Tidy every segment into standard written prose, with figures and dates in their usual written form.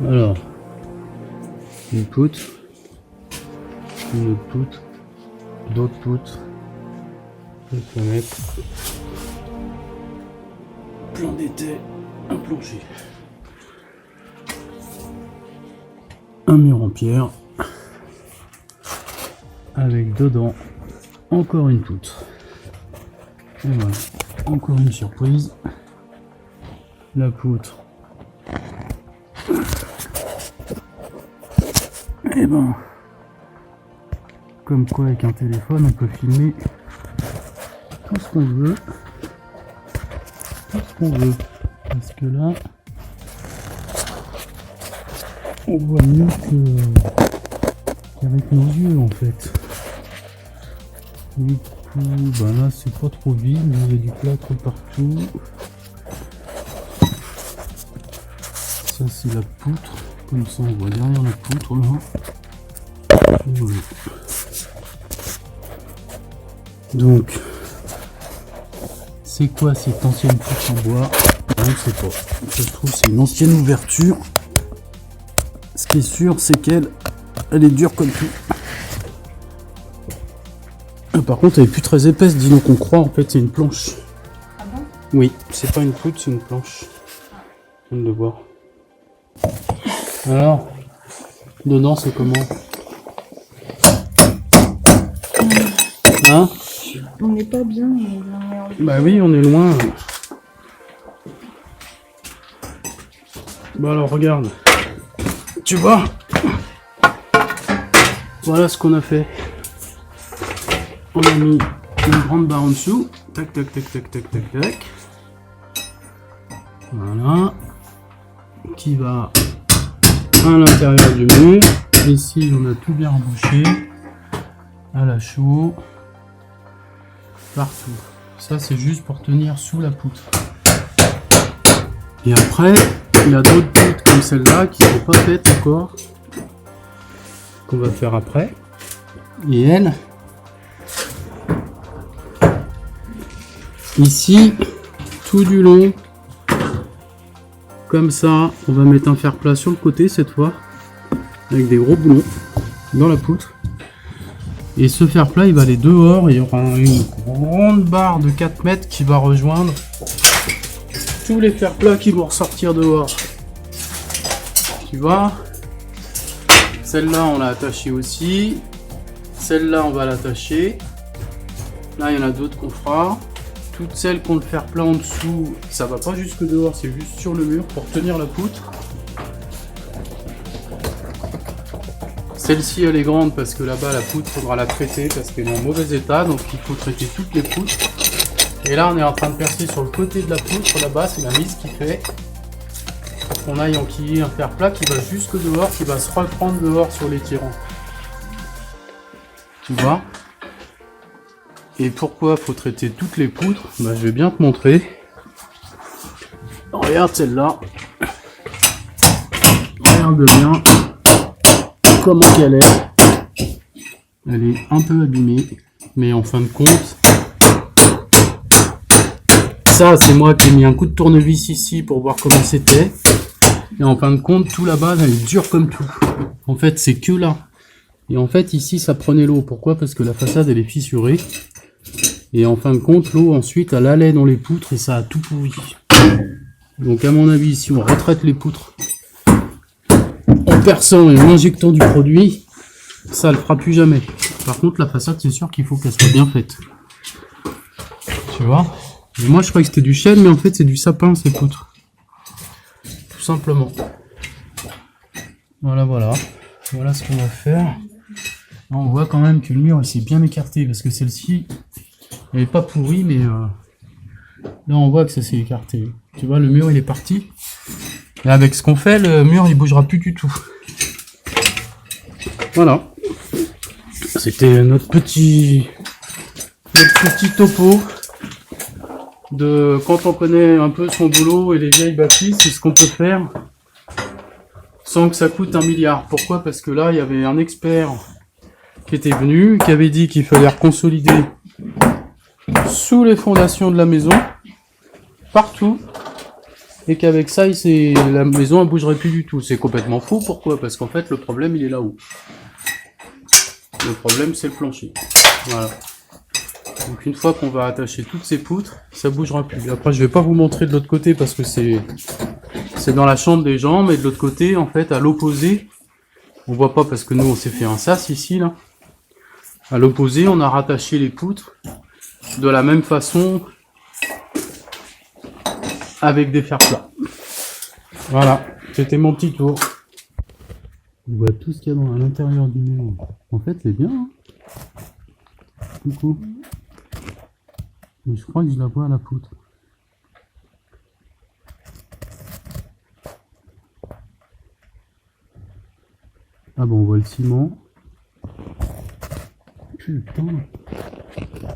Alors, une poutre, une autre poutre, d'autres poutres, une fenêtre, plan d'été, un plancher, un mur en pierre, avec dedans encore une poutre. Et voilà, encore une surprise, la poutre. Et ben, comme quoi avec un téléphone on peut filmer tout ce qu'on veut, parce que là on voit mieux qu'avec nos yeux en fait. Du coup, ben là c'est pas trop vide, mais il y a du plâtre partout. Ça c'est la poutre, comme ça on voit derrière la poutre là. Voilà. Donc, c'est quoi cette ancienne poutre en bois? Je ne sais pas. Ça se trouve c'est une ancienne ouverture. Ce qui est sûr c'est qu'elle est dure comme tout. Par contre elle est plus très épaisse, dis donc on croit en fait c'est une planche. Ah bon? Oui, c'est pas une poutre, c'est une planche. Je viens de le voir. Alors, dedans c'est comment? Hein? On n'est pas bien. Bah oui, on est loin. Bon alors regarde. Tu vois? Voilà ce qu'on a fait. On a mis une grande barre en dessous. Tac tac tac tac tac tac tac. Voilà. Qui va à l'intérieur du mur. Ici on a tout bien embouché. À la chaux. Partout. Ça c'est juste pour tenir sous la poutre. Et après, il y a d'autres poutres comme celle-là qui sont pas faites encore. Qu'on va faire après. Et elle. Ici, tout du long. Comme ça, on va mettre un fer plat sur le côté cette fois. Avec des gros boulons dans la poutre. Et ce fer plat il va aller dehors et il y aura une grande barre de 4 mètres qui va rejoindre tous les fers plats qui vont ressortir dehors. Tu vois, celle-là on l'a attachée aussi, celle-là on va l'attacher, là il y en a d'autres qu'on fera, toutes celles qui ont le fer plat en dessous, ça va pas jusque dehors, c'est juste sur le mur pour tenir la poutre. Celle-ci elle est grande parce que là-bas la poutre faudra la traiter parce qu'elle est en mauvais état, donc il faut traiter toutes les poutres. Et là on est en train de percer sur le côté de la poutre, là-bas c'est la mise qui fait pour qu'on aille enquiller un fer plat qui va jusque dehors, qui va se reprendre dehors sur les tirants. Tu vois? Et pourquoi faut traiter toutes les poutres? Bah, je vais bien te montrer. Regarde celle-là. Regarde bien comment qu'elle est. Elle est un peu abîmée, mais en fin de compte, ça c'est moi qui ai mis un coup de tournevis ici pour voir comment c'était. Et en fin de compte, tout là-bas, elle est dure comme tout. En fait, c'est que là. Et en fait, ici, ça prenait l'eau. Pourquoi? Parce que la façade, elle est fissurée. Et en fin de compte, l'eau, ensuite, elle allait dans les poutres et ça a tout pourri. Donc, à mon avis, si on retraite les poutres en perçant et en injectant du produit, ça le fera plus jamais. Par contre, la façade, c'est sûr qu'il faut qu'elle soit bien faite. Tu vois? Et moi, je croyais que c'était du chêne, mais en fait, c'est du sapin, ces poutres. Tout simplement. Voilà, voilà. Voilà ce qu'on va faire. Là, on voit quand même que le mur, il s'est bien écarté, parce que celle-ci, elle n'est pas pourrie, mais là, on voit que ça s'est écarté. Tu vois, le mur, il est parti. Et avec ce qu'on fait, le mur, il bougera plus du tout. Voilà. C'était notre petit topo de quand on connaît un peu son boulot et les vieilles bâtisses, c'est ce qu'on peut faire sans que ça coûte 1 milliard. Pourquoi? Parce que là, il y avait un expert qui était venu, qui avait dit qu'il fallait reconsolider sous les fondations de la maison, partout, et qu'avec ça, la maison elle bougerait plus du tout. C'est complètement faux. Pourquoi? Parce qu'en fait, le problème, il est là-haut. Le problème, c'est le plancher. Voilà. Donc une fois qu'on va attacher toutes ces poutres, ça bougera plus. Après, je vais pas vous montrer de l'autre côté parce que c'est dans la chambre des gens, mais de l'autre côté, en fait, à l'opposé, on voit pas parce que nous, on s'est fait un sas ici, là. À l'opposé, on a rattaché les poutres de la même façon avec des fers plats. Voilà, c'était mon petit tour. On voit tout ce qu'il y a à l'intérieur du mur. En fait, c'est bien. Hein, coucou. Mais je crois que je la vois à la poutre. Ah bon, on voit le ciment. Putain.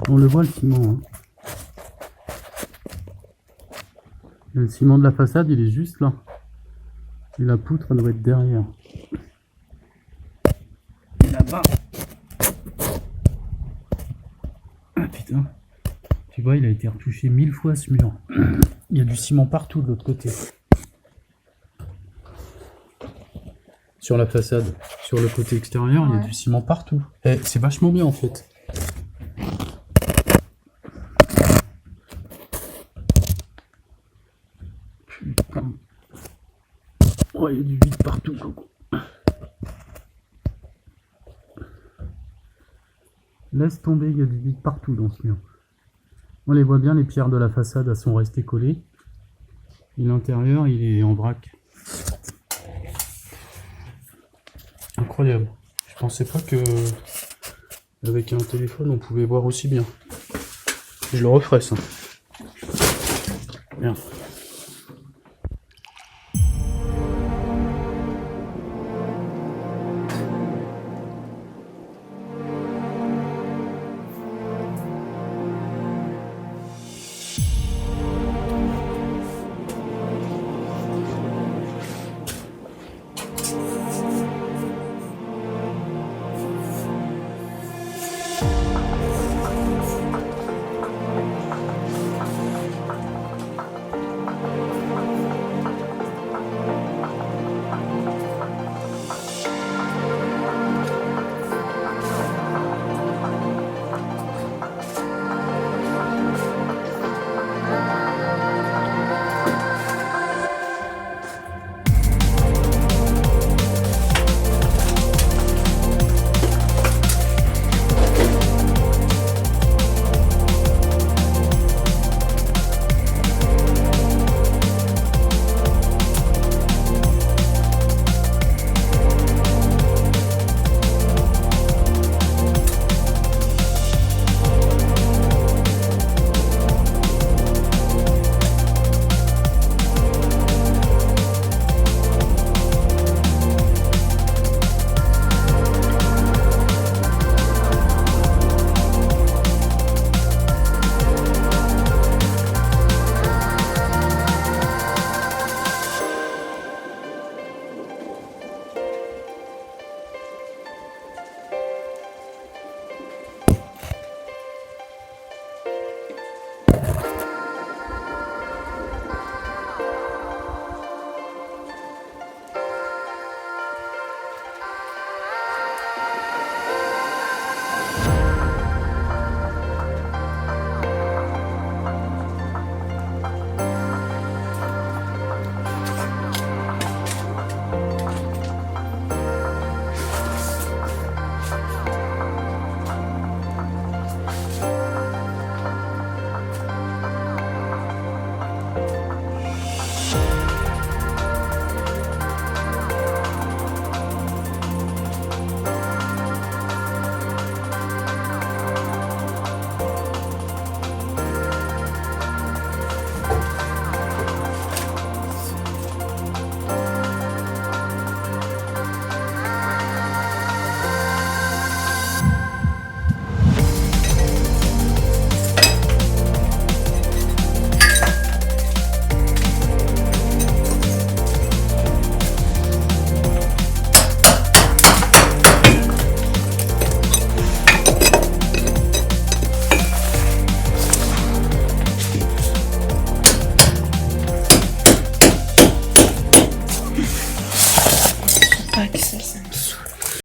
On le voit le ciment. Hein. Le ciment de la façade, il est juste là. Et la poutre, elle doit être derrière. Et là-bas. Ah putain. Tu vois, il a été retouché 1000 fois ce mur. Il y a du ciment partout de l'autre côté. Sur la façade, sur le côté extérieur, ouais. Il y a du ciment partout. Eh, c'est vachement bien en fait. Putain. Oh, il y a du vide partout, Coco. Laisse tomber, il y a du vide partout dans ce mur. On les voit bien, les pierres de la façade elles sont restées collées. Et l'intérieur, il est en vrac. Incroyable. Je pensais pas que avec un téléphone on pouvait voir aussi bien. Je le referai ça. Bien. pas que ça me